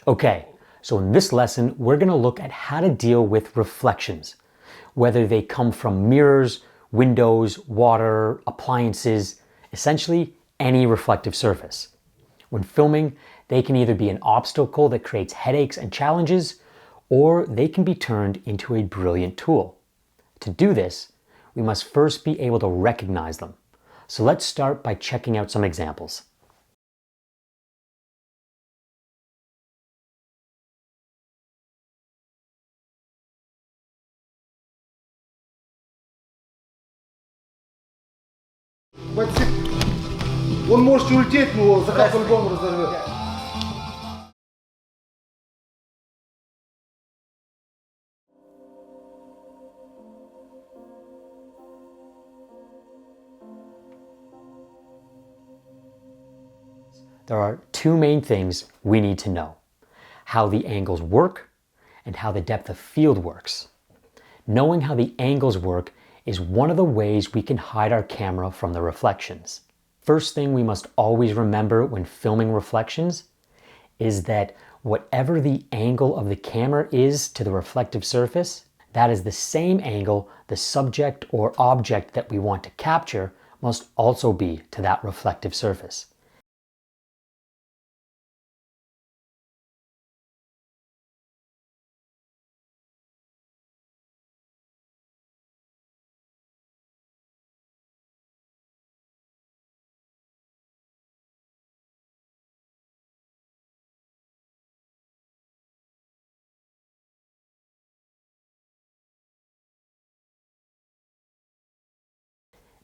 Okay, so in this lesson, we're going to look at how to deal with reflections, whether they come from mirrors, windows, water, appliances, essentially any reflective surface. When filming, they can either be an obstacle that creates headaches and challenges, or they can be turned into a brilliant tool. To do this, we must first be able to recognize them. So let's start by checking out some examples. Он может улететь, но закат по-любому разорвет. There are two main things we need to know: how the angles work and how the depth of field works. Knowing how the angles work is one of the ways we can hide our camera from the reflections. First thing we must always remember when filming reflections is that whatever the angle of the camera is to the reflective surface, that is the same angle the subject or object that we want to capture must also be to that reflective surface.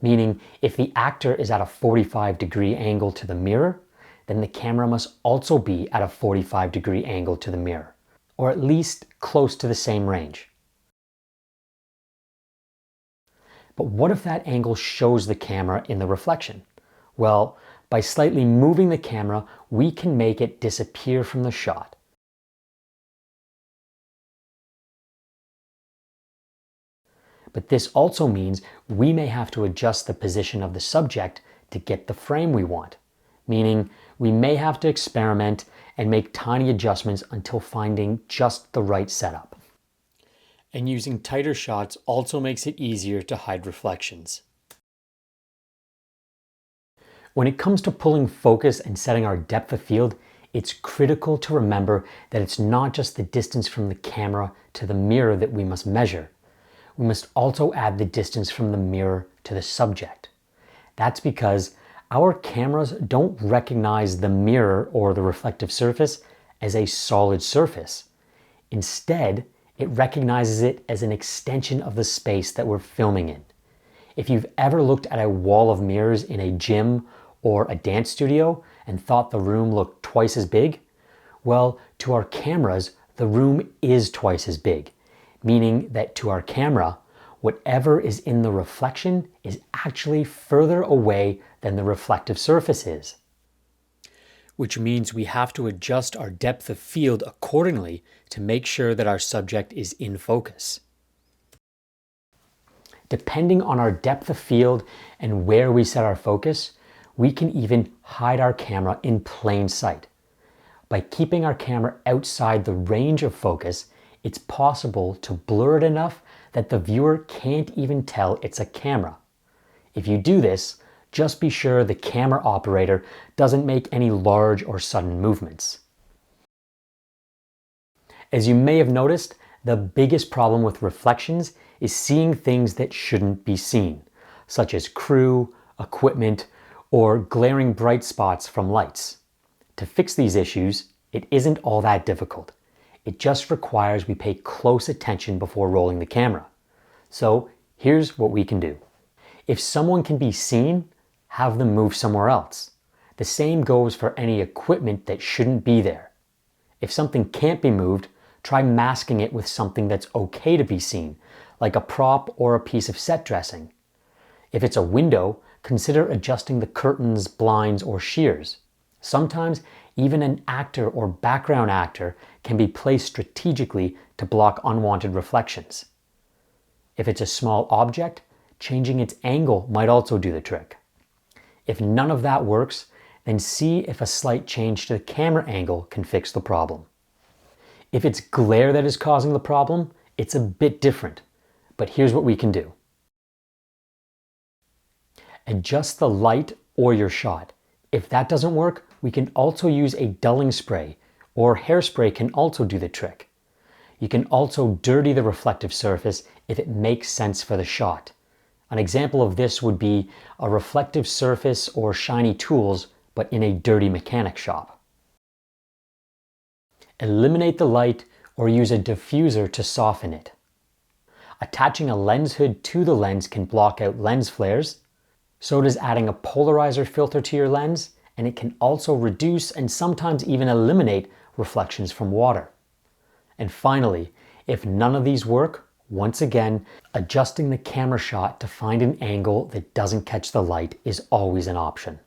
Meaning, if the actor is at a 45-degree angle to the mirror, then the camera must also be at a 45-degree angle to the mirror, or at least close to the same range. But what if that angle shows the camera in the reflection? Well, by slightly moving the camera, we can make it disappear from the shot. But this also means we may have to adjust the position of the subject to get the frame we want, meaning we may have to experiment and make tiny adjustments until finding just the right setup. And using tighter shots also makes it easier to hide reflections. When it comes to pulling focus and setting our depth of field, it's critical to remember that it's not just the distance from the camera to the mirror that we must measure. We must also add the distance from the mirror to the subject. That's because our cameras don't recognize the mirror or the reflective surface as a solid surface. Instead, it recognizes it as an extension of the space that we're filming in. If you've ever looked at a wall of mirrors in a gym or a dance studio and thought the room looked twice as big, well, to our cameras, the room is twice as big. Meaning that to our camera, whatever is in the reflection is actually further away than the reflective surface is. Which means we have to adjust our depth of field accordingly to make sure that our subject is in focus. Depending on our depth of field and where we set our focus, we can even hide our camera in plain sight. By keeping our camera outside the range of focus, it's possible to blur it enough that the viewer can't even tell it's a camera. If you do this, just be sure the camera operator doesn't make any large or sudden movements. As you may have noticed, the biggest problem with reflections is seeing things that shouldn't be seen, such as crew, equipment, or glaring bright spots from lights. To fix these issues, it isn't all that difficult. It just requires we pay close attention before rolling the camera. So here's what we can do. If someone can be seen, have them move somewhere else. The same goes for any equipment that shouldn't be there. If something can't be moved, try masking it with something that's okay to be seen, like a prop or a piece of set dressing. If it's a window, consider adjusting the curtains, blinds, or shears. Sometimes even an actor or background actor can be placed strategically to block unwanted reflections. If it's a small object, changing its angle might also do the trick. If none of that works, then see if a slight change to the camera angle can fix the problem. If it's glare that is causing the problem, it's a bit different. But here's what we can do. Adjust the light or your shot. If that doesn't work, we can also use a dulling spray, or hairspray can also do the trick. You can also dirty the reflective surface if it makes sense for the shot. An example of this would be a reflective surface or shiny tools, but in a dirty mechanic shop. Eliminate the light or use a diffuser to soften it. Attaching a lens hood to the lens can block out lens flares. So does adding a polarizer filter to your lens, and it can also reduce and sometimes even eliminate reflections from water. And finally, if none of these work, once again, adjusting the camera shot to find an angle that doesn't catch the light is always an option.